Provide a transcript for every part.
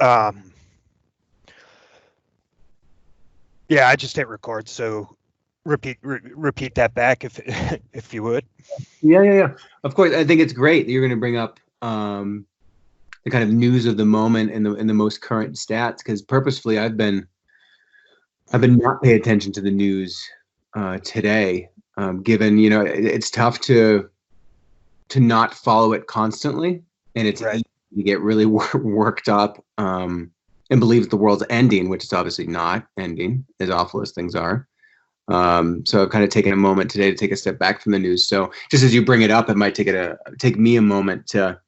Um, yeah, I just hit record. So repeat that back if if you would. Yeah. Of course, I think it's great that you're going to bring up the kind of news of the moment and the most current stats. Because purposefully, I've been not paying attention to the news today, given it's tough to not follow it constantly, and it's Right. easy to get really worked up and believe that the world's ending, which is obviously not ending, as awful as things are. So I've kind of taken a moment today to take a step back from the news. So just as you bring it up, it might take me a moment to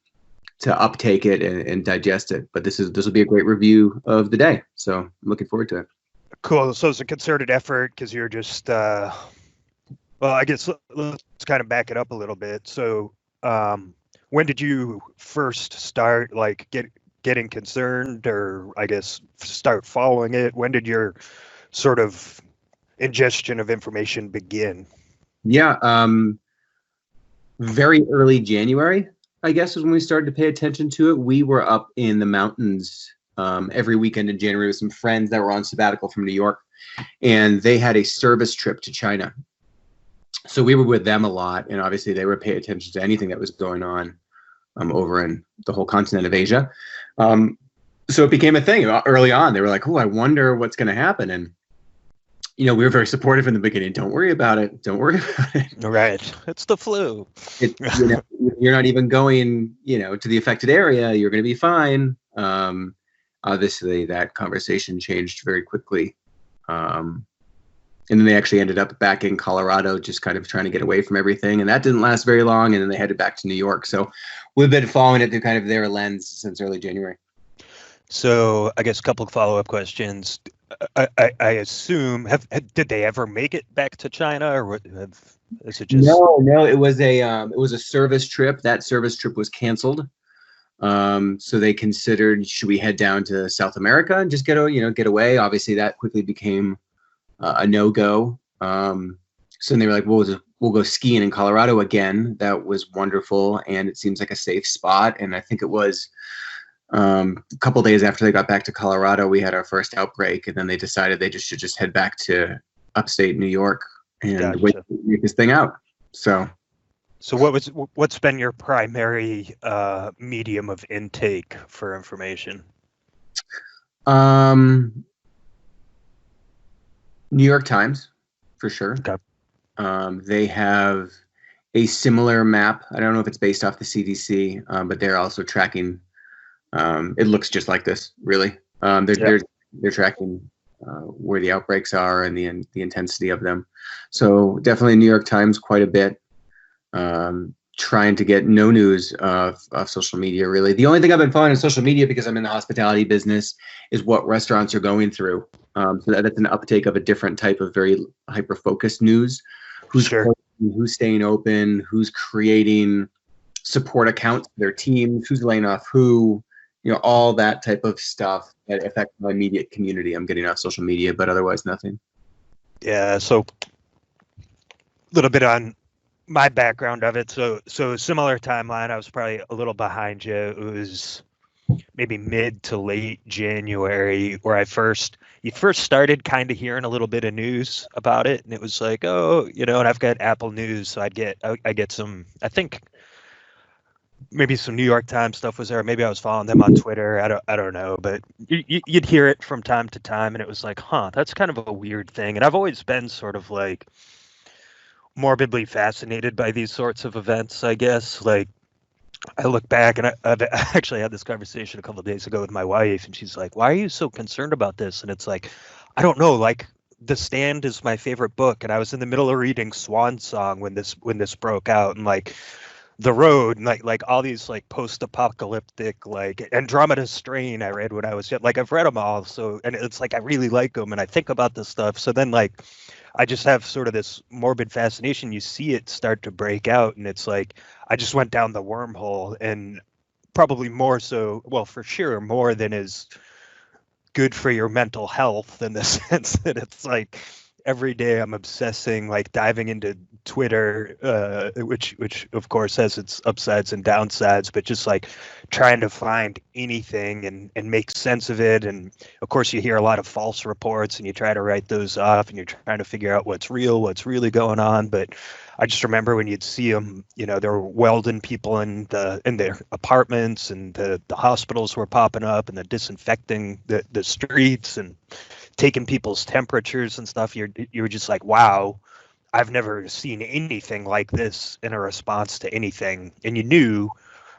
uptake it and digest it. But this will be a great review of the day. So I'm looking forward to it. Cool. So it's a concerted effort because you're just well, I guess let's kind of back it up a little bit. So, when did you first start getting concerned, or I guess start following it? When did your sort of ingestion of information begin? Yeah, very early January, I guess, was when we started to pay attention to it. We were up in the mountains every weekend in January with some friends that were on sabbatical from New York, and they had a service trip to China. So we were with them a lot, and obviously they would pay attention to anything that was going on over in the whole continent of Asia. So it became a thing early on. They were like, "Oh, I wonder what's going to happen," and we were very supportive in the beginning. Don't worry about it. Don't worry about it. Right. It's the flu. It, you're not even going, to the affected area. You're going to be fine. Obviously, that conversation changed very quickly. And then they actually ended up back in Colorado, just kind of trying to get away from everything. And that didn't last very long. And then they headed back to New York. So we've been following it through kind of their lens since early January. So I guess a couple of follow-up questions. I assume did they ever make it back to China, or is it just No, it was a service trip. That service trip was canceled. So they considered, should we head down to South America and just get away? Obviously, that quickly became a no-go. So then they were like, we'll go skiing in Colorado again. That was wonderful, and it seems like a safe spot. And I think it was a couple days after they got back to Colorado, we had our first outbreak, and then they decided they should just head back to upstate New York and wait gotcha? to make this thing out. So So what's been your primary medium of intake for information? um, New York Times, for sure. Okay. They have a similar map. I don't know if it's based off the CDC, but they're also tracking. It looks just like this, really. They're Yeah. they're tracking where the outbreaks are and the intensity of them. So definitely New York Times quite a bit. Trying to get no news of social media, really. The only thing I've been following on social media, because I'm in the hospitality business, is what restaurants are going through. So that's an uptake of a different type of very hyper-focused news. Who's Sure. closing, who's staying open, who's creating support accounts for their teams, who's laying off who, all that type of stuff that affects my immediate community. I'm getting off social media, but otherwise nothing. Yeah. So a little bit on my background of it. So similar timeline. I was probably a little behind you. It was maybe mid to late January where you first started kind of hearing a little bit of news about it, and it was like, oh, and I've got Apple News, so I get some. I think maybe some New York Times stuff was there. Maybe I was following them on Twitter. I don't know, but you'd hear it from time to time, and it was like, huh, that's kind of a weird thing. And I've always been sort of like morbidly fascinated by these sorts of events, I guess. Like I look back, and I've actually had this conversation a couple of days ago with my wife, and she's like, "Why are you so concerned about this?" And it's like, I don't know. Like, The Stand is my favorite book, and I was in the middle of reading Swan Song when this broke out, and like The Road, and like all these like post-apocalyptic, like Andromeda Strain I read when I was young. Like I've read them all, so, and it's like I really like them, and I think about this stuff. So then like I just have sort of this morbid fascination. You see it start to break out, and it's like I just went down the wormhole, and probably more so, well, for sure, more than is good for your mental health, in the sense that it's like every day I'm obsessing, like diving into Twitter, which of course has its upsides and downsides, but just like trying to find anything and make sense of it. And of course, you hear a lot of false reports, and you try to write those off, and you're trying to figure out what's real, what's really going on. But I just remember when you'd see them, there were welding people in their apartments, and the hospitals were popping up, and the disinfecting the streets and taking people's temperatures and stuff. You were just like, wow, I've never seen anything like this in a response to anything. And you knew,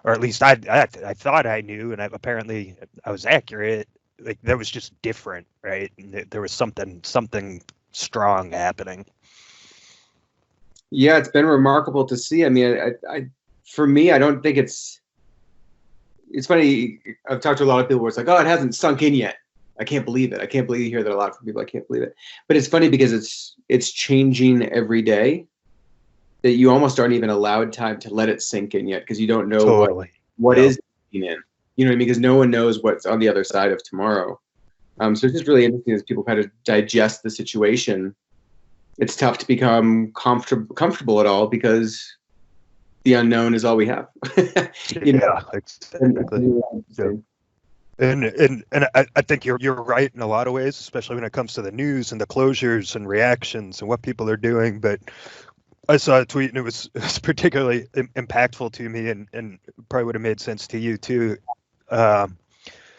or at least I thought I knew, and apparently I was accurate. Like that was just different, right? And there was something strong happening. Yeah, it's been remarkable to see. I mean, for me, I don't think it's funny. I've talked to a lot of people where it's like, oh, it hasn't sunk in yet. I can't believe it. I can't believe you hear that a lot from people. I can't believe it. But it's funny because it's changing every day, that you almost aren't even allowed time to let it sink in yet, because you don't know Totally. what is sinking in. You know what I mean? Because no one knows what's on the other side of tomorrow. So it's just really interesting as people kind of digest the situation. It's tough to become comfortable at all, because the unknown is all we have. Yeah, exactly. And I think you're right in a lot of ways, especially when it comes to the news and the closures and reactions and what people are doing. But I saw a tweet, and it was particularly impactful to me, and probably would have made sense to you too,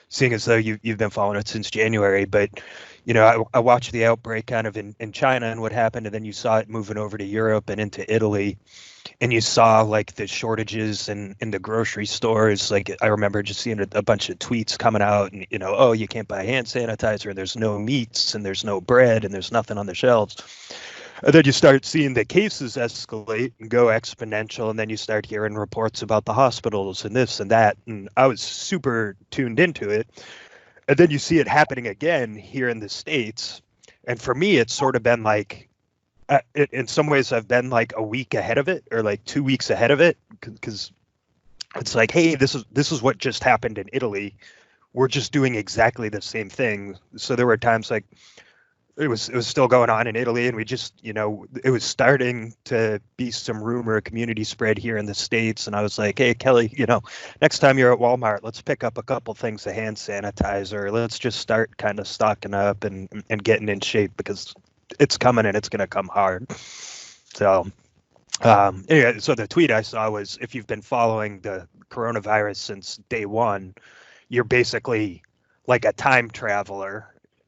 seeing as though you've been following it since January. But I watched the outbreak kind of in China and what happened, and then you saw it moving over to Europe and into Italy. And you saw like the shortages in the grocery stores. Like I remember just seeing a bunch of tweets coming out, and oh, you can't buy hand sanitizer, and there's no meats, and there's no bread, and there's nothing on the shelves. And then you start seeing the cases escalate and go exponential, and then you start hearing reports about the hospitals and this and that. And I was super tuned into it. And then you see it happening again here in the States. And for me, it's sort of been like, in some ways I've been like a week ahead of it, or like 2 weeks ahead of it, because it's like, hey, this is what just happened in Italy. We're just doing exactly the same thing. So there were times like it was still going on in Italy, and we just, it was starting to be some rumor community spread here in the States. And I was like, hey, Kelly, next time you're at Walmart, let's pick up a couple things of hand sanitizer. Let's just start kind of stocking up and getting in shape, because it's coming, and it's going to come hard. So anyway, so the tweet I saw was, if you've been following the coronavirus since day one, you're basically like a time traveler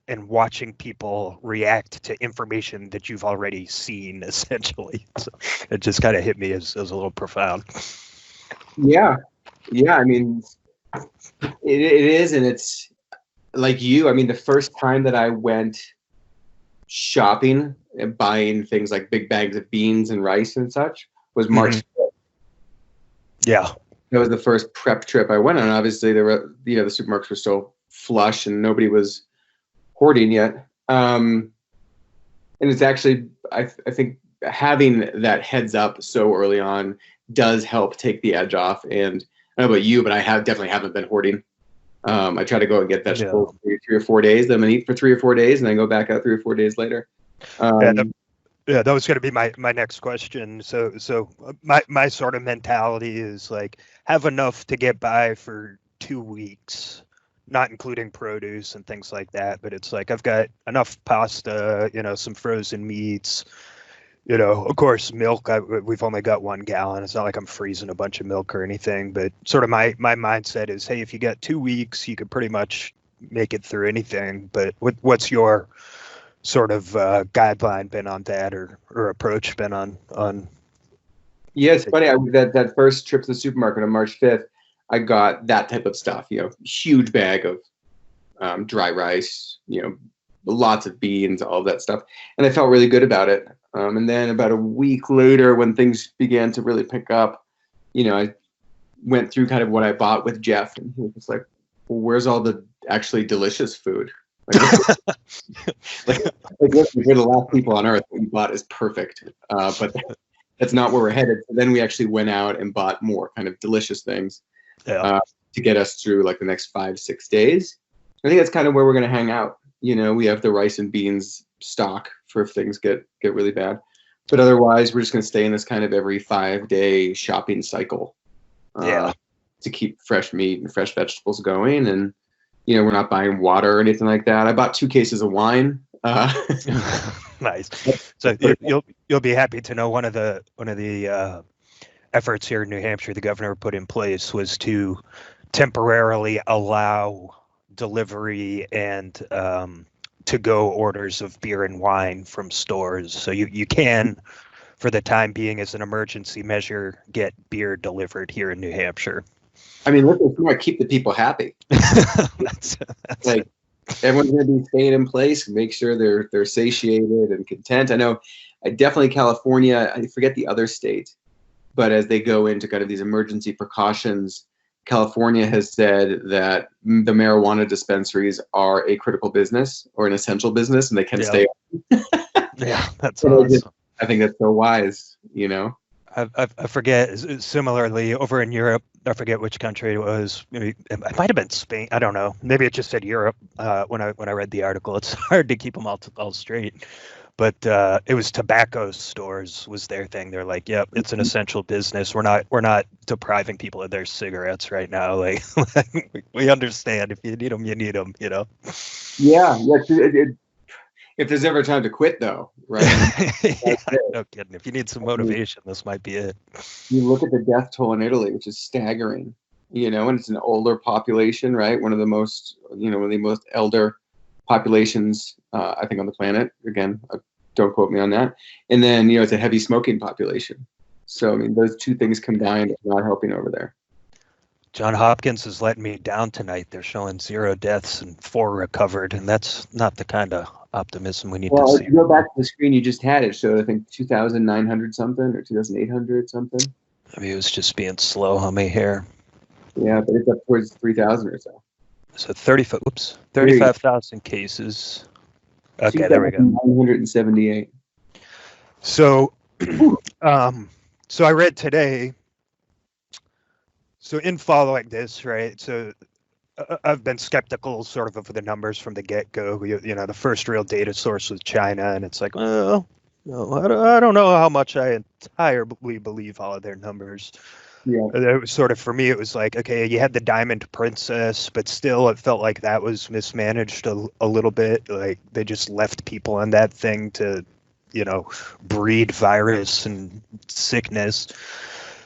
and watching people react to information that you've already seen, essentially. So it just kind of hit me as a little profound. Yeah. I mean, it is, and it's like you. I mean, the first time that I went shopping and buying things like big bags of beans and rice and such was March 5th. Yeah. That was the first prep trip I went on. Obviously, there were, the supermarkets were still flush, and nobody was hoarding yet. And it's actually, I think having that heads up so early on does help take the edge off. And I don't know about you, but I definitely haven't been hoarding. I try to go and get vegetables for 3 or 4 days. Then I'm gonna eat for 3 or 4 days, and then go back out 3 or 4 days later. Yeah, that was going to be my next question. So my sort of mentality is like, have enough to get by for 2 weeks, not including produce and things like that. But it's like, I've got enough pasta, some frozen meats, of course, milk. We've only got 1 gallon. It's not like I'm freezing a bunch of milk or anything. But sort of my mindset is, hey, if you got 2 weeks, you could pretty much make it through anything. But what's your sort of guideline been on that, or approach been on? Yeah, it's funny. That first trip to the supermarket on March 5th, I got that type of stuff. Huge bag of dry rice. Lots of beans, all of that stuff, and I felt really good about it. And then about a week later, when things began to really pick up, I went through kind of what I bought with Jeff, and he was just like, well, "Where's all the actually delicious food?" Listen, we're the last people on earth. What we bought is perfect, but that's not where we're headed. So then we actually went out and bought more kind of delicious things to get us through like the next 5-6 days. I think that's kind of where we're going to hang out. We have the rice and beans stock for if things get really bad. But otherwise, we're just going to stay in this kind of every 5-day shopping cycle to keep fresh meat and fresh vegetables going. And, we're not buying water or anything like that. I bought 2 cases of wine. Nice. So you'll be happy to know one of the efforts here in New Hampshire the governor put in place was to temporarily allow delivery and to-go orders of beer and wine from stores. So you can, for the time being, as an emergency measure, get beer delivered here in New Hampshire. I mean, look, if you want to keep the people happy. that's like everyone's going to be staying in place, make sure they're satiated and content. I know, definitely California. I forget the other state, but as they go into kind of these emergency precautions, California has said that the marijuana dispensaries are a critical business or an essential business, and they can stay open. Yeah, that's awesome. I think that's so wise, I forget. Similarly, over in Europe, I forget which country it was. Maybe it might have been Spain. I don't know. Maybe it just said Europe when I read the article. It's hard to keep them all straight. But it was tobacco stores was their thing. They're like, yep, it's an essential business. We're not depriving people of their cigarettes right now. Like we understand if you need them, you need them. Yeah. If there's ever time to quit, though, right? Yeah, no kidding. If you need some motivation, this might be it. You look at the death toll in Italy, which is staggering. And it's an older population, right? One of the most elder populations, I think, on the planet. Again, don't quote me on that. And then, it's a heavy smoking population. So, I mean, those two things combined are not helping over there. John Hopkins is letting me down tonight. They're showing 0 deaths and 4 recovered, and that's not the kind of optimism we need to see. If you go back to the screen you just had, it showed, I think, 2,900 something or 2,800 something. Maybe it was just being slow on me here. Yeah, but it's up towards 3,000 or so. So 35,000 cases. Okay, there we go. 978. So, so I read today. So in following this, right? So I've been skeptical, sort of the numbers from the get-go. The first real data source was China, and it's like, well, no, I don't know how much I entirely believe all of their numbers. Yeah. It was sort of, for me, it was like, okay, you had the Diamond Princess, but still it felt like that was mismanaged a little bit. Like they just left people on that thing to, breed virus and sickness.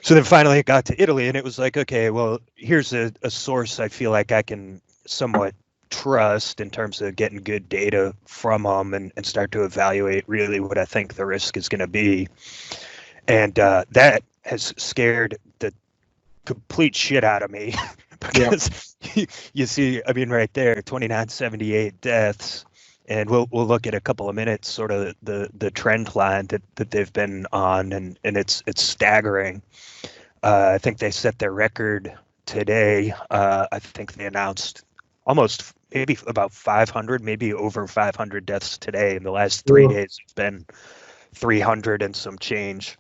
So then finally it got to Italy, and it was like, okay, well, here's a source I feel like I can somewhat trust in terms of getting good data from them and start to evaluate really what I think the risk is going to be. And that has scared the complete shit out of me because you see, I mean, right there, 2,978 deaths. And we'll look at a couple of minutes, sort of the trend line that they've been on, and it's staggering. I think they set their record today. I think they announced almost maybe about 500, maybe over 500 deaths today. In the last 3 days, it's been 300 and some change.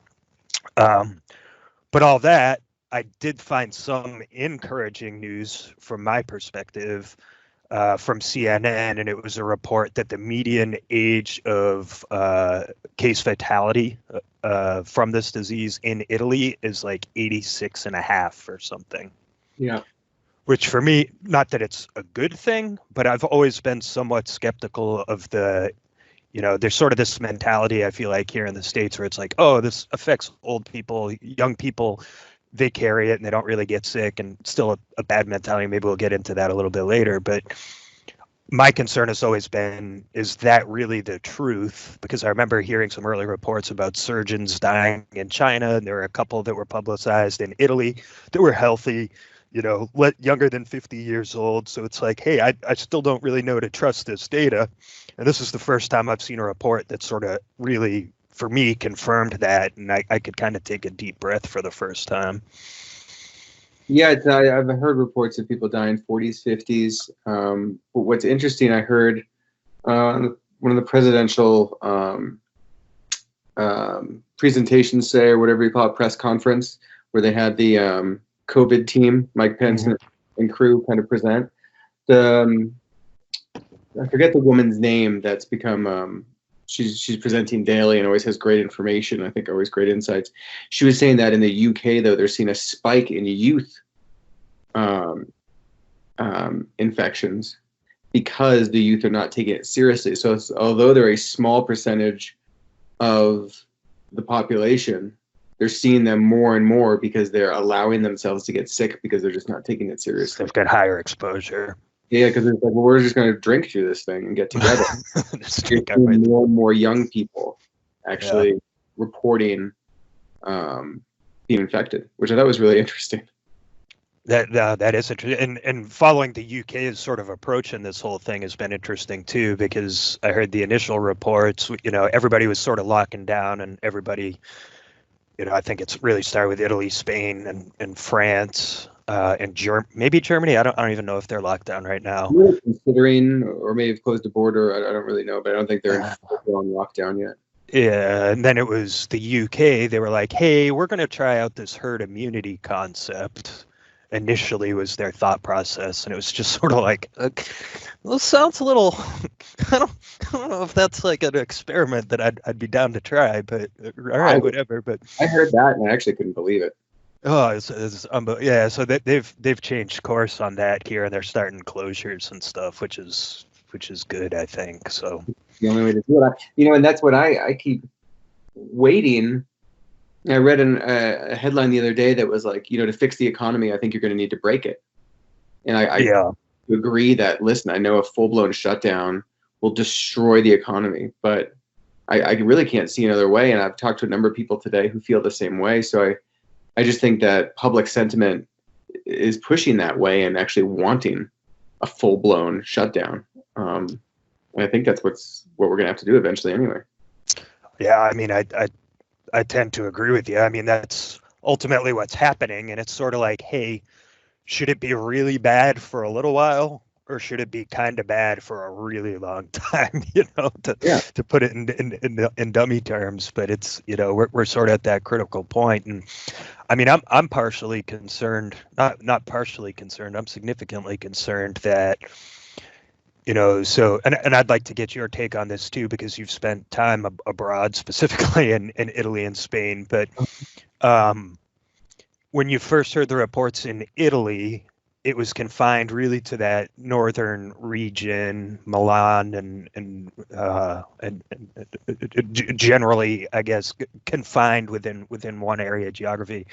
But all that, I did find some encouraging news from my perspective. From CNN, and it was a report that the median age of case fatality from this disease in Italy is like 86 and a half or something. Yeah. Which for me, not that it's a good thing, but I've always been somewhat skeptical of there's sort of this mentality, I feel like, here in the States where it's like, oh, this affects old people, young people. They carry it and they don't really get sick, and still a bad mentality. Maybe we'll get into that a little bit later. But my concern has always been, is that really the truth? Because I remember hearing some early reports about surgeons dying in China, and there were a couple that were publicized in Italy that were healthy, younger than 50 years old. So it's like, hey, I still don't really know to trust this data. And this is the first time I've seen a report that sort of really, for me, confirmed that, and I could kind of take a deep breath for the first time. Yeah, I've heard reports of people dying 40s, 50s. But what's interesting, I heard one of the presidential presentations, say, or whatever you call it, press conference, where they had the COVID team, Mike Pence and crew, kind of present. I forget the woman's name that's become she's presenting daily and always has great information. I think always great insights. She was saying that in the UK though, they're seeing a spike in youth infections because the youth are not taking it seriously. So although they're a small percentage of the population, they're seeing them more and more because they're allowing themselves to get sick because they're just not taking it seriously. They've got higher exposure. Yeah, because it's like, well, we're just going to drink through this thing and get together. More and more young people actually reporting being infected, which I thought was really interesting. That is interesting, and following the UK's sort of approach in this whole thing has been interesting too, because I heard the initial reports. Everybody was sort of locking down, and everybody, I think it's really started with Italy, Spain, and France, and maybe Germany. I don't even know if they're locked down right now. We're considering, or may have closed the border. I don't really know, but I don't think they're on lockdown yet. Yeah, and then it was the UK. They were like, "Hey, we're going to try out this herd immunity concept." Initially was their thought process, and it was just sort of like, well, sounds a little I don't know if that's like an experiment that I'd be down to try, but all right, whatever. But I heard that and I actually couldn't believe it. Oh, yeah, so they've changed course on that here, and they're starting closures and stuff, which is good, I think. So the only way to do it, and that's what I keep waiting. I read a headline the other day that was like, to fix the economy, I think you're going to need to break it. And I agree that, listen, I know a full-blown shutdown will destroy the economy, but I really can't see another way. And I've talked to a number of people today who feel the same way. So I just think that public sentiment is pushing that way and actually wanting a full-blown shutdown. And I think that's what we're going to have to do eventually anyway. Yeah, I mean, I tend to agree with you. I mean, that's ultimately what's happening. And it's sort of like, hey, should it be really bad for a little while, or should it be kind of bad for a really long time, to put it in dummy terms? But it's, we're sort of at that critical point. And I mean, I'm partially concerned, not partially concerned, I'm significantly concerned that, so, and I'd like to get your take on this too, because you've spent time abroad, specifically in Italy and Spain. But when you first heard the reports in Italy, it was confined really to that northern region, Milan, and generally, I guess, confined within one area geography.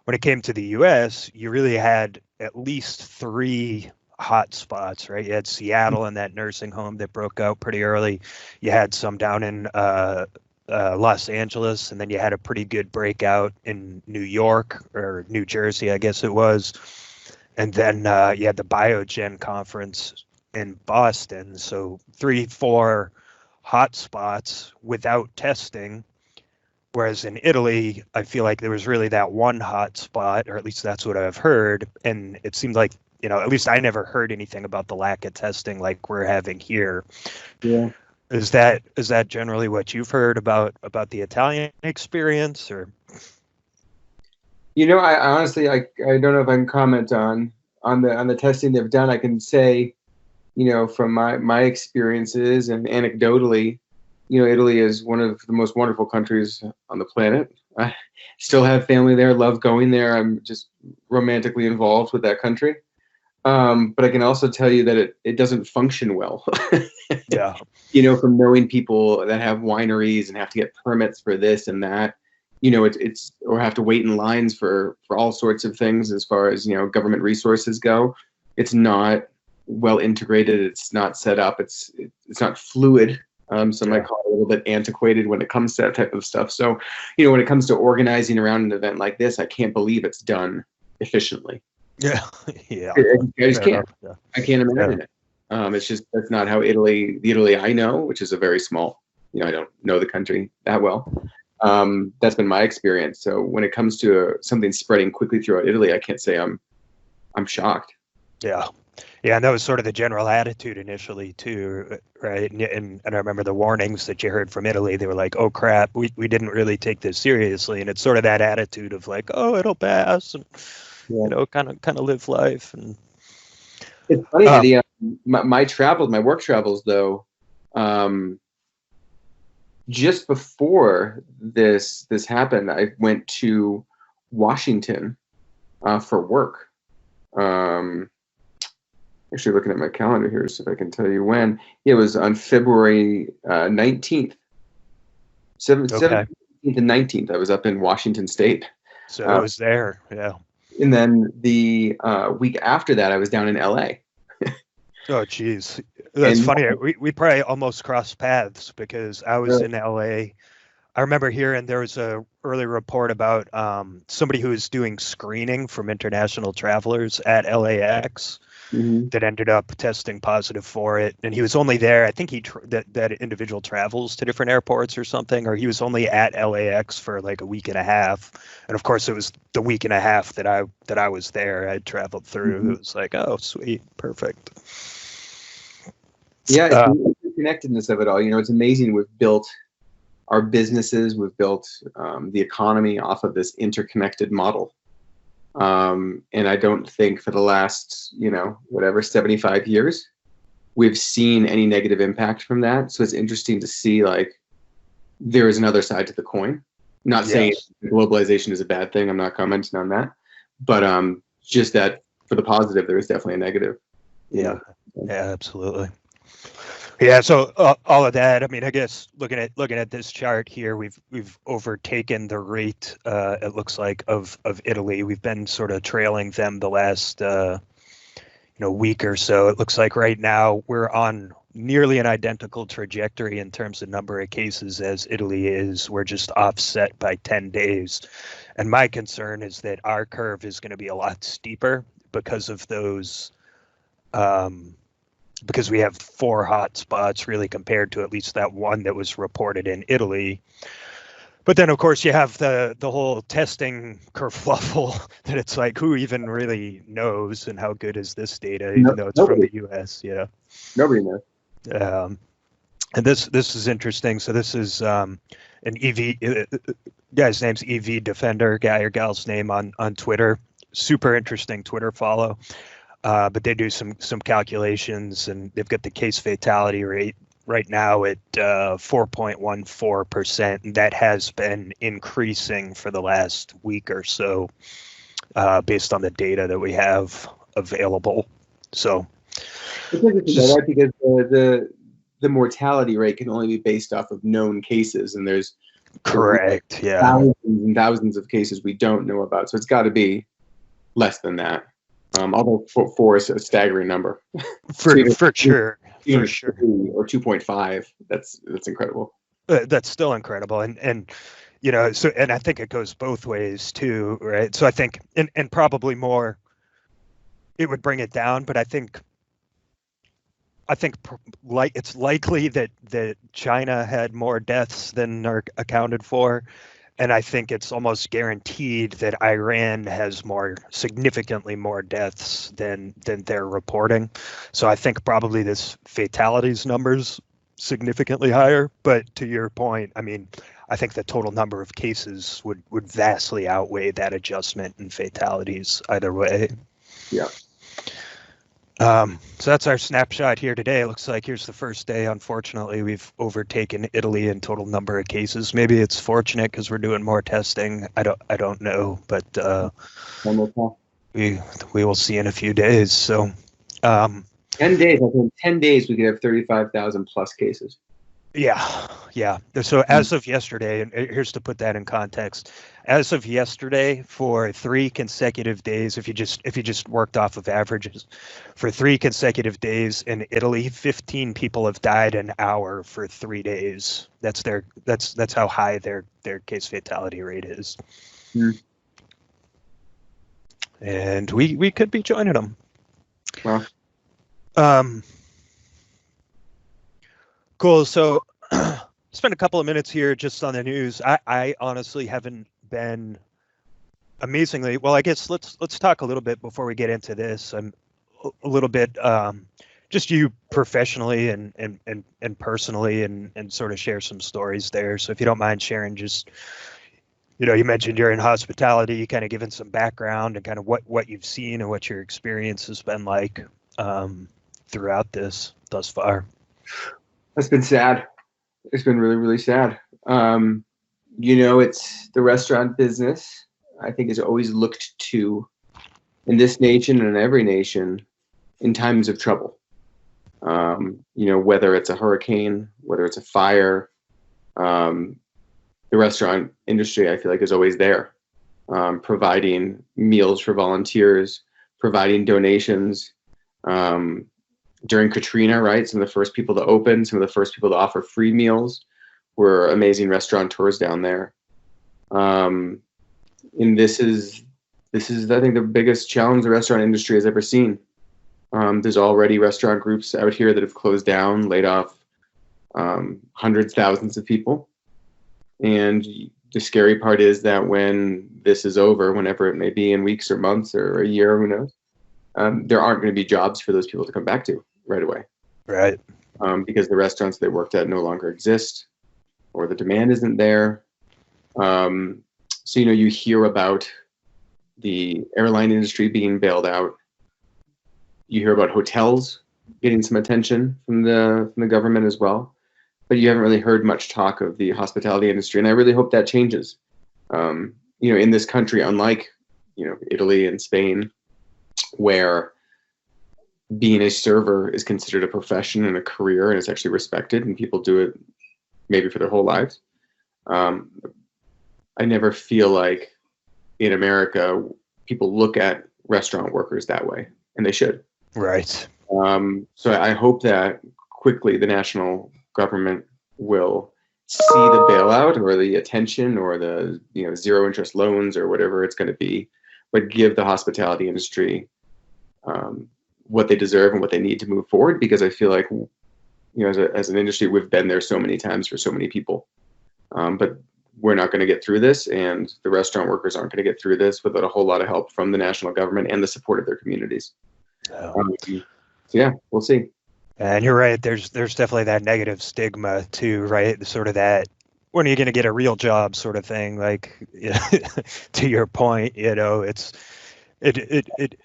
When it came to the U.S., you really had at least 3 hot spots, right? You had Seattle and that nursing home that broke out pretty early. You had some down in Los Angeles, and then you had a pretty good breakout in New York or New Jersey, I guess it was. And then you had the Biogen conference in Boston. So 3-4 hot spots without testing. Whereas in Italy, I feel like there was really that one hot spot, or at least that's what I've heard. And it seemed like, at least I never heard anything about the lack of testing like we're having here. Yeah. Is that generally what you've heard about the Italian experience, or? I honestly, I don't know if I can comment on the testing they've done. I can say, from my experiences and anecdotally, Italy is one of the most wonderful countries on the planet. I still have family there, love going there. I'm just romantically involved with that country. But I can also tell you that it doesn't function well. Yeah. From knowing people that have wineries and have to get permits for this and that, it's or have to wait in lines for all sorts of things as far as, government resources go. It's not well integrated. It's not set up. It's not fluid. Some might call it a little bit antiquated when it comes to that type of stuff. So, when it comes to organizing around an event like this, I can't believe it's done efficiently. Yeah, yeah. I just can't. Yeah. I can't imagine it. It's just, that's not how the Italy I know, which is a very small, I don't know the country that well. That's been my experience. So when it comes to something spreading quickly throughout Italy, I can't say I'm shocked. Yeah. Yeah, and that was sort of the general attitude initially too, right? And I remember the warnings that you heard from Italy. They were like, "Oh crap, we didn't really take this seriously," and it's sort of that attitude of like, "Oh, it'll pass," and kind of live life. And it's funny, my work travels though. just before this happened, I went to Washington for work. Actually, looking at my calendar here, so if I can tell you when. It was on February 19th, 17th and 19th. I was up in Washington State. So it was there, yeah. And then the week after that, I was down in LA. Oh, geez. That's And- funny. We probably almost crossed paths because I was in LA. I remember hearing there was a early report about somebody who was doing screening from international travelers at LAX that ended up testing positive for it. And he was only there. I think that individual travels to different airports or something, or he was only at LAX for like a week and a half. And of course, it was the week and a half that I was there. I traveled through. It was like, oh, sweet, perfect. Yeah, it's the connectedness of it all. You know, it's amazing. We've built our businesses, we've built the economy off of this interconnected model. And I don't think for the last, 75 years, we've seen any negative impact from that. So it's interesting to see, like, there is another side to the coin. Not saying globalization is a bad thing. I'm not commenting on that. But just that for the positive, there is definitely a negative. Yeah, absolutely. Yeah, so all of that. I mean, I guess looking at this chart here, we've overtaken the rate. It looks like of Italy. We've been sort of trailing them the last week or so. It looks like right now we're on nearly an identical trajectory in terms of number of cases as Italy is. We're just offset by 10 days, and my concern is that our curve is going to be a lot steeper because of those. Because we have 4 hot spots really compared to at least that one that was reported in Italy. But then, of course, you have the whole testing kerfluffle that it's like, who even really knows and how good is this data, even though it's from the U.S. Yeah, nobody knows. And this is interesting. So this is an EV guy's name's EV Defender, guy or gal's name on Twitter. Super interesting Twitter follow. But they do some calculations, and they've got the case fatality rate right now at 4.14%, and that has been increasing for the last week or so, based on the data that we have available. So, it's interesting, right? Because the mortality rate can only be based off of known cases, and there's correct, yeah, thousands and thousands of cases we don't know about. So it's got to be less than that. Although 4 is a staggering number. For sure. For sure. Or 2.5. That's incredible. That's still incredible. And so, and I think it goes both ways too, right? So I think, and probably more, it would bring it down, but I think like it's likely that China had more deaths than are accounted for. And I think it's almost guaranteed that Iran has significantly more deaths than they're reporting. So I think probably this fatalities number's significantly higher. But to your point, I mean, I think the total number of cases would vastly outweigh that adjustment in fatalities either way. Yeah. So that's our snapshot here today. It looks like here's the first day. Unfortunately, we've overtaken Italy in total number of cases. Maybe it's fortunate because we're doing more testing. I don't know, but we will see in a few days. So 10 days. I think 10 days we could have 35,000 plus cases. Yeah. So as of yesterday, and here's to put that in context, as of yesterday, for 3 consecutive days, if you just worked off of averages, for 3 consecutive days in Italy, 15 people have died an hour for 3 days. That's how high their case fatality rate is. And we could be joining them. Wow. Cool. So spend a couple of minutes here just on the news. I honestly haven't been amazingly well. I guess let's talk a little bit before we get into this. I'm a little bit just you professionally and personally and sort of share some stories there. So if you don't mind sharing, just you mentioned you're in hospitality, kind of giving some background and kind of what you've seen and what your experience has been like throughout this thus far. That's been sad. It's been really, really sad. It's the restaurant business, I think, is always looked to in this nation and in every nation in times of trouble. Whether it's a hurricane, whether it's a fire, the restaurant industry, I feel like, is always there, providing meals for volunteers, providing donations. During Katrina, right, some of the first people to open, some of the first people to offer free meals were amazing restaurateurs down there. And this is, I think, the biggest challenge the restaurant industry has ever seen. There's already restaurant groups out here that have closed down, laid off hundreds, thousands of people. And the scary part is that when this is over, whenever it may be, in weeks or months or a year, who knows, there aren't going to be jobs for those people to come back to right away. Right. Because the restaurants they worked at no longer exist, or the demand isn't there. So you hear about the airline industry being bailed out. You hear about hotels getting some attention from the government as well, but you haven't really heard much talk of the hospitality industry, and I really hope that changes. In this country, unlike Italy and Spain, where being a server is considered a profession and a career, and it's actually respected, and people do it maybe for their whole lives. I never feel like in America people look at restaurant workers that way, and they should. Right. So I hope that quickly the national government will see the bailout or the attention or the zero interest loans or whatever it's going to be, but give the hospitality industry what they deserve and what they need to move forward. Because I feel like as an industry, we've been there so many times for so many people, but we're not going to get through this, and the restaurant workers aren't going to get through this without a whole lot of help from the national government and the support of their communities. So yeah, we'll see. And you're right. There's definitely that negative stigma too, right? Sort of that, when are you going to get a real job sort of thing? Like, to your point, it's it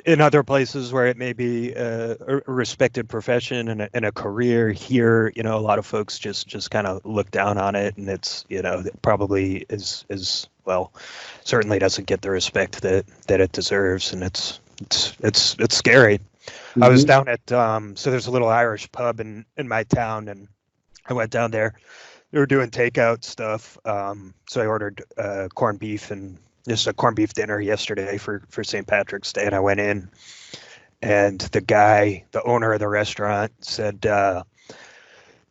in other places where it may be a respected profession and a career. Here, a lot of folks just kind of look down on it, and it's it probably is well, certainly doesn't get the respect that it deserves, and it's scary. Mm-hmm. I was down at so there's a little Irish pub in my town, and I went down there. They were doing takeout stuff, so I ordered corned beef and just a corned beef dinner yesterday for St. Patrick's Day, and I went in, and the owner of the restaurant, said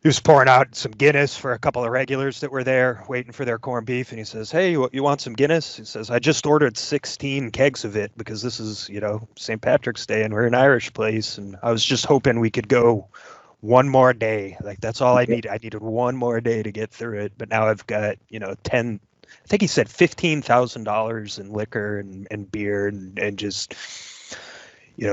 he was pouring out some Guinness for a couple of regulars that were there waiting for their corned beef, and he says, "Hey, you want some Guinness?" He says, "I just ordered 16 kegs of it because this is St. Patrick's Day and we're an Irish place, and I was just hoping we could go one more day. Like, that's all I need. I needed one more day to get through it, but now I've got 10." I think he said $15,000 in liquor and beer and just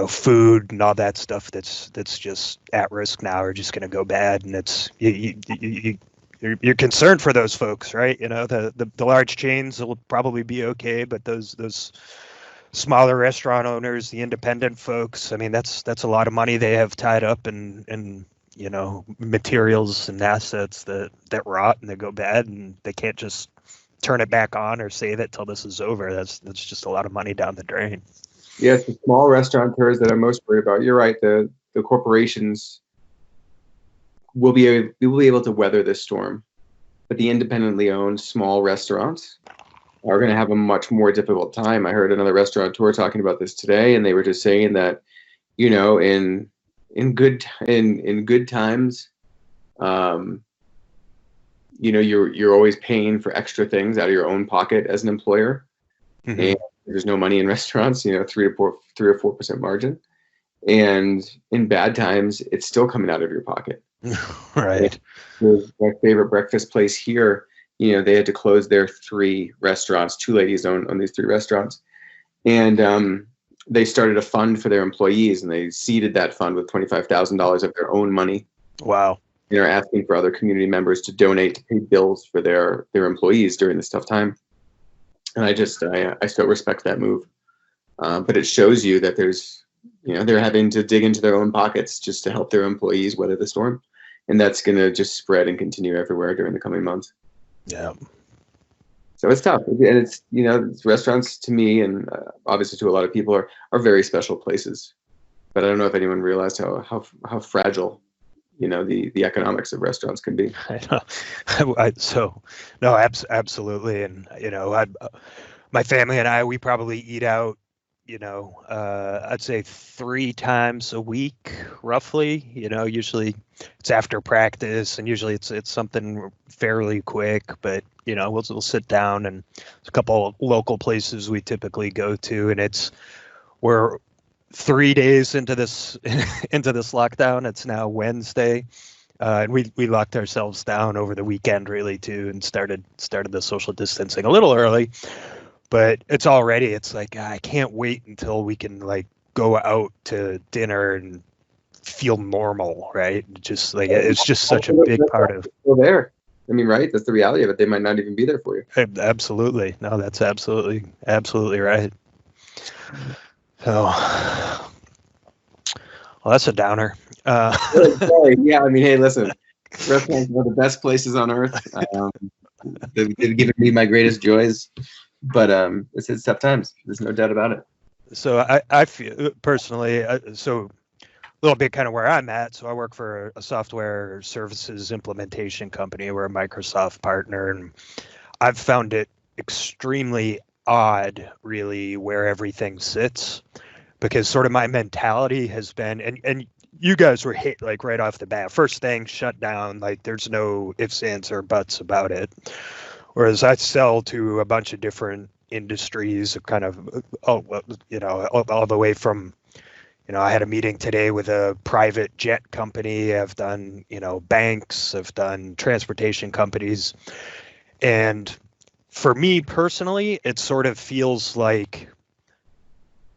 food and all that stuff that's just at risk now, are just going to go bad, and it's you're concerned for those folks, right? The large chains will probably be okay, but those smaller restaurant owners, the independent folks, I mean, that's a lot of money they have tied up in materials and assets that rot and they go bad, and they can't just turn it back on or save it till this is over. That's just a lot of money down the drain. Yes, the small restaurateurs that I'm most worried about. You're right. The corporations will be able to weather this storm, but the independently owned small restaurants are going to have a much more difficult time. I heard another restaurateur talking about this today, and they were just saying that in good times, you're always paying for extra things out of your own pocket as an employer. Mm-hmm. And there's no money in restaurants, 3 or 4% margin. And in bad times, it's still coming out of your pocket. Right. My favorite breakfast place here, they had to close their 3 restaurants. 2 ladies own these 3 restaurants. And they started a fund for their employees, and they seeded that fund with $25,000 of their own money. Wow. They're asking for other community members to donate to pay bills for their employees during this tough time. And I still respect that move. But it shows you that there's, they're having to dig into their own pockets just to help their employees weather the storm. and that's going to just spread and continue everywhere during the coming months. Yeah. So it's tough, and it's restaurants to me, and obviously to a lot of people, are very special places. But I don't know if anyone realized how fragile, the economics of restaurants can be. I know. No, absolutely. And, my family and I, we probably eat out, I'd say 3 times a week, roughly. Usually it's after practice, and usually it's something fairly quick. But we'll sit down, and there's a couple local places we typically go to, and we're 3 days into this into this lockdown. It's now Wednesday, and we locked ourselves down over the weekend, really, too, and started the social distancing a little early. But it's like, I can't wait until we can like go out to dinner and feel normal, right? Just like it's just such a big part of. Still there. I mean, right? That's the reality of it. They might not even be there for you. Absolutely. No, that's absolutely right. So, well, that's a downer. Sorry. Yeah, I mean, hey, listen, restaurants are the best places on earth. They've given me my greatest joys, but it's tough times. There's no doubt about it. So I feel personally, so a little bit kind of where I'm at. So I work for a software services implementation company. We're a Microsoft partner, and I've found it extremely odd, really, where everything sits, because sort of my mentality has been, and you guys were hit like right off the bat. First thing, shut down. Like there's no ifs, ands, or buts about it. Whereas I sell to a bunch of different industries, kind of, all the way from, I had a meeting today with a private jet company. I've done, banks. I've done transportation companies. And for me personally, it sort of feels like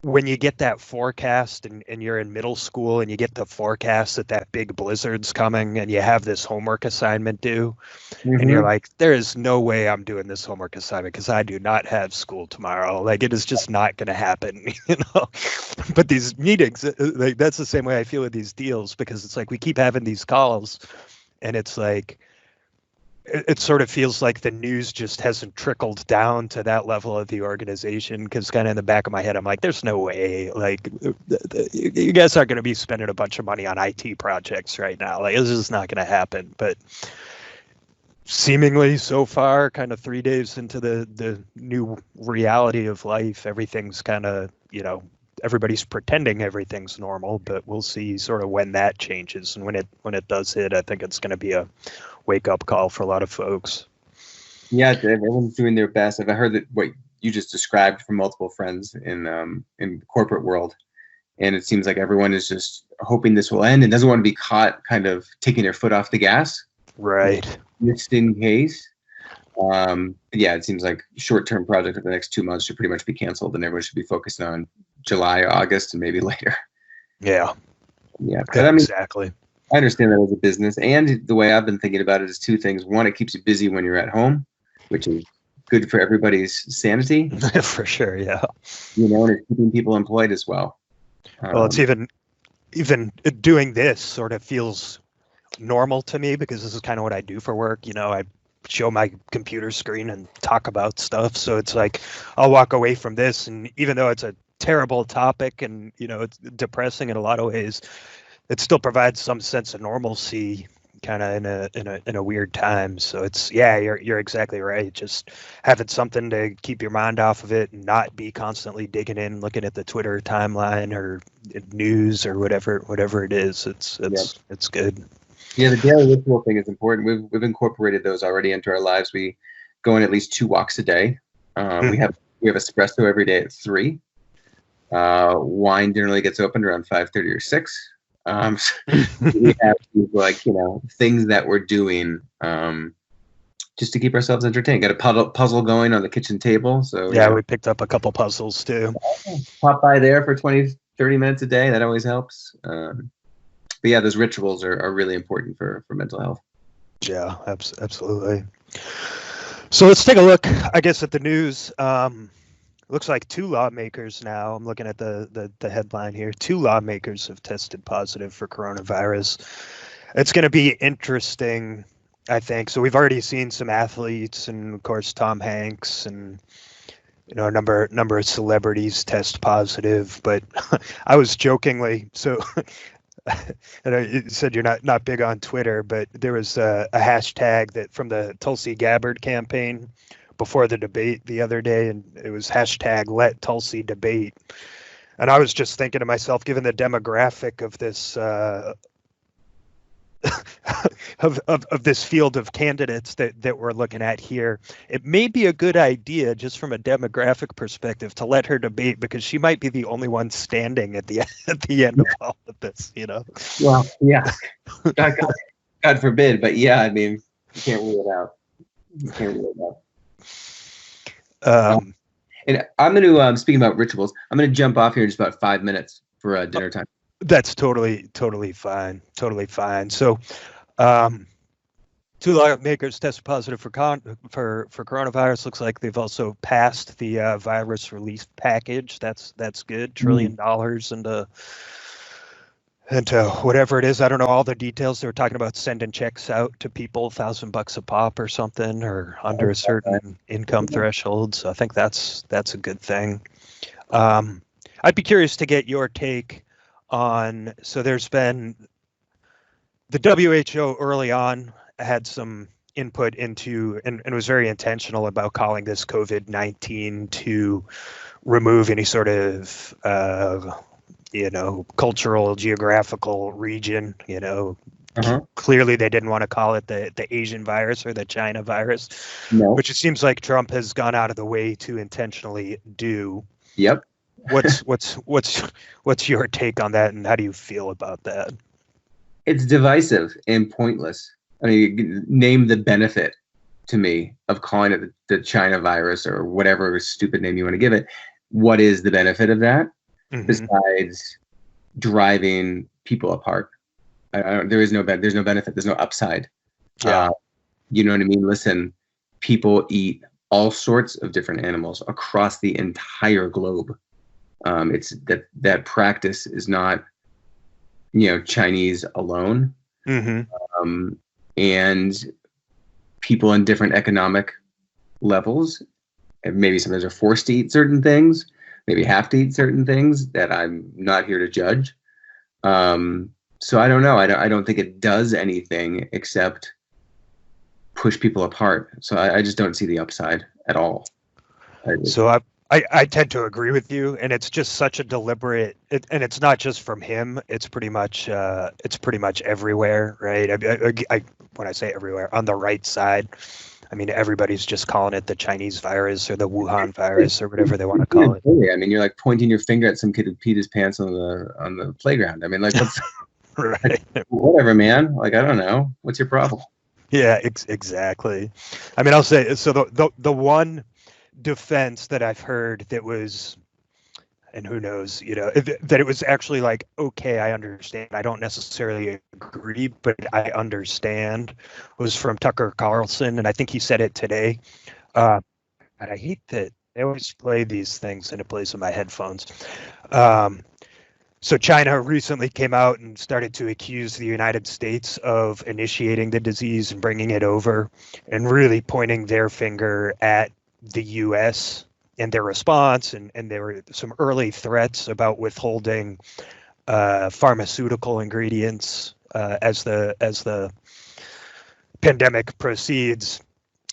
when you get that forecast and you're in middle school and you get the forecast that big blizzard's coming and you have this homework assignment due, and you're like, there is no way I'm doing this homework assignment because I do not have school tomorrow. Like, it is just not going to happen, But these meetings, like, that's the same way I feel with these deals, because it's like we keep having these calls, and it's like, it sort of feels like the news just hasn't trickled down to that level of the organization, because kind of in the back of my head, I'm like, there's no way, like, you guys aren't going to be spending a bunch of money on IT projects right now. Like, this is not going to happen. But seemingly so far, kind of 3 days into the new reality of life, everything's kind of, everybody's pretending everything's normal, but we'll see sort of when that changes. And when it does hit, I think it's going to be a wake-up call for a lot of folks. Yeah, everyone's doing their best. I've heard that what you just described from multiple friends in the corporate world, and it seems like everyone is just hoping this will end and doesn't want to be caught kind of taking their foot off the gas. Right. Just in case. Yeah, it seems like short-term projects for the next 2 months should pretty much be canceled, and everyone should be focused on July, August, and maybe later. Yeah. Yeah. But, I mean, exactly. I understand that as a business, and the way I've been thinking about it is two things. One, it keeps you busy when you're at home, which is good for everybody's sanity. For sure, yeah. And it's keeping people employed as well. Well, it's even doing this sort of feels normal to me, because this is kind of what I do for work. I show my computer screen and talk about stuff. So it's like, I'll walk away from this, and even though it's a terrible topic and, it's depressing in a lot of ways, it still provides some sense of normalcy, kind of in a weird time. So it's, yeah, you're exactly right. Just having something to keep your mind off of it and not be constantly digging in, looking at the Twitter timeline or news or whatever it is. It's good. Yeah, the daily ritual thing is important. We've incorporated those already into our lives. We go on at least 2 walks a day. We have espresso every day at 3. Wine generally gets opened around 5:30 or 6. We have things that we're doing just to keep ourselves entertained. Got a puzzle going on the kitchen table. So yeah, we picked up a couple puzzles too. Pop by there for 20-30 minutes a day. That always helps. But yeah, those rituals are really important for mental health. Yeah, absolutely. So let's take a look, I guess, at the news. Looks like 2 lawmakers now. I'm looking at the headline here. 2 lawmakers have tested positive for coronavirus. It's going to be interesting, I think. So we've already seen some athletes, and of course Tom Hanks, and a number of celebrities test positive. But I was jokingly so. And you said you're not big on Twitter, but there was a hashtag that from the Tulsi Gabbard campaign before the debate the other day, and it was hashtag Let Tulsi Debate. And I was just thinking to myself, given the demographic of this of this field of candidates that we're looking at here, it may be a good idea just from a demographic perspective to let her debate, because she might be the only one standing at the end of all of this, Well, yeah, God forbid, but yeah, I mean, you can't rule it out. And I'm going to, speaking about rituals, I'm going to jump off here in just about 5 minutes for dinner time. That's totally fine. Totally fine. So, 2 lawmakers tested positive for coronavirus. Looks like they've also passed the virus relief package. That's good. $1 trillion into whatever it is. I don't know all the details. They were talking about sending checks out to people, $1,000 a pop or something, or under a certain income threshold. So I think that's a good thing. I'd be curious to get your take on, so there's been the WHO early on had some input into, and was very intentional about calling this COVID-19 to remove any sort of cultural, geographical region. Clearly they didn't want to call it the Asian virus or the China virus, which it seems like Trump has gone out of the way to intentionally do. Yep. What's your take on that, and how do you feel about that? It's divisive and pointless. I mean, name the benefit to me of calling it the China virus or whatever stupid name you want to give it. What is the benefit of that? Besides driving people apart? There's no benefit. There's no upside. Yeah. You know what I mean? Listen, people eat all sorts of different animals across the entire globe. It's that practice is not, Chinese alone. And people in different economic levels, and maybe sometimes are forced to eat certain things, maybe have to eat certain things that I'm not here to judge. So I don't know. I don't think it does anything except push people apart. So I just don't see the upside at all. So I tend to agree with you, and it's just such a deliberate, and it's not just from him. It's pretty much everywhere, right? When I say everywhere, on the right side, I mean, everybody's just calling it the Chinese virus or the Wuhan virus or whatever they want to call it. I mean, you're like pointing your finger at some kid who peed his pants on the playground. I mean, like, what's right? Whatever, man. Like, I don't know. What's your problem? Yeah, exactly. I mean, I'll say, so the one defense that I've heard that was, and who knows, that it was actually like, okay, I understand, I don't necessarily agree, but I understand, was from Tucker Carlson, and I think he said it today. And I hate that they always play these things and it plays in my headphones. So China recently came out and started to accuse the United States of initiating the disease and bringing it over, and really pointing their finger at the U.S. and their response, and there were some early threats about withholding pharmaceutical ingredients as the pandemic proceeds,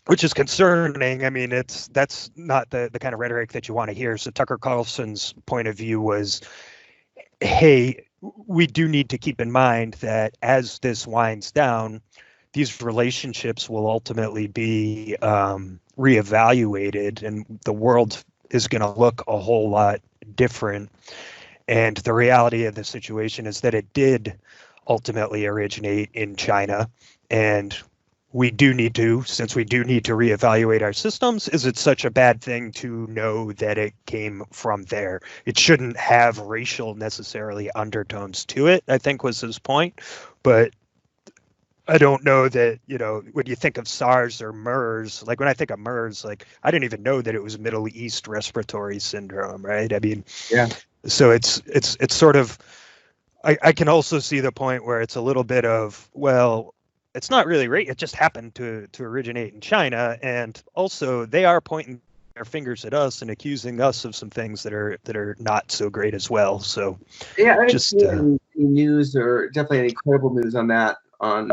which is concerning. I mean, that's not the kind of rhetoric that you want to hear. So Tucker Carlson's point of view was, hey, we do need to keep in mind that as this winds down, these relationships will ultimately be reevaluated, and the world is going to look a whole lot different. And the reality of the situation is that it did ultimately originate in China, and since we do need to reevaluate our systems, is it such a bad thing to know that it came from there? It shouldn't have racial necessarily undertones to it, I think was his point. But I don't know that, when you think of SARS or MERS, like when I think of MERS, like I didn't even know that it was Middle East respiratory syndrome, right? I mean, yeah. So it's sort of I can also see the point where it's a little bit of, well, it's not really right. It just happened to originate in China, and also they are pointing their fingers at us and accusing us of some things that are not so great as well. So Yeah, I didn't just see any news or definitely any credible news on that on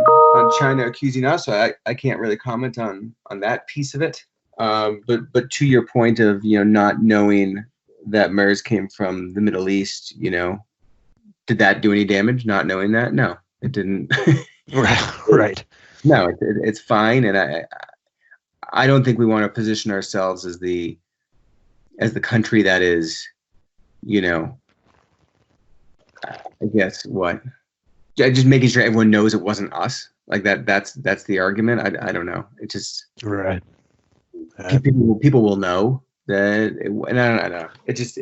China accusing us. So I can't really comment on that piece of it. But to your point of not knowing that MERS came from the Middle East, did that do any damage? Not knowing that, no, it didn't. right. No, it's fine, and I don't think we want to position ourselves as the country that is, I guess what, just making sure everyone knows it wasn't us. Like that. That's the argument. I don't know. It just Right. People will know that, and I don't know. It just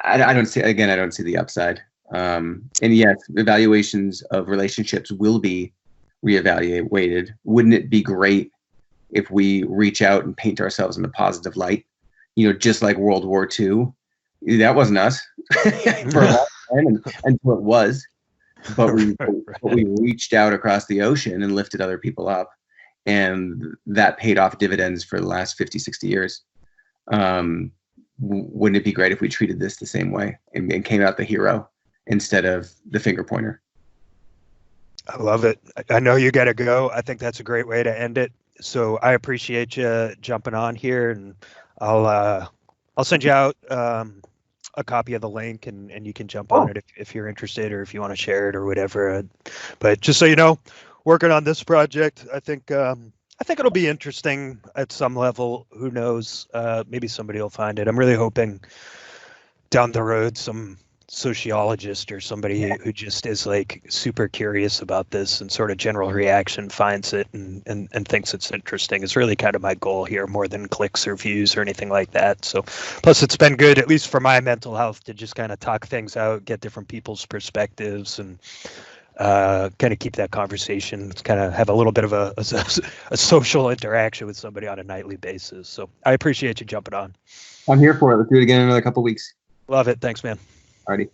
I don't see, again. I don't see the upside. And yes, evaluations of relationships will be reevaluated. Wouldn't it be great if we reach out and paint ourselves in a positive light? Just like World War II, that wasn't us for a long time until it was. But we reached out across the ocean and lifted other people up, and that paid off dividends for the last 50, 60 years. Wouldn't it be great if we treated this the same way and came out the hero instead of the finger pointer? I love it. I know you got to go. I think that's a great way to end it. So I appreciate you jumping on here, and I'll send you out a copy of the link, and you can jump on it if you're interested or if you want to share it or whatever. But just so you know, working on this project, I think it'll be interesting at some level. Who knows? Maybe somebody will find it. I'm really hoping down the road some sociologist or somebody who just is like super curious about this and sort of general reaction finds it and thinks it's interesting is really kind of my goal here, more than clicks or views or anything like that. So plus it's been good, at least for my mental health, to just kind of talk things out, get different people's perspectives, and kind of keep that conversation, kind of have a little bit of a social interaction with somebody on a nightly basis. So I appreciate you jumping on. I'm here for it. Let's do it again in another couple of weeks. Love it. Thanks, man. Alrighty.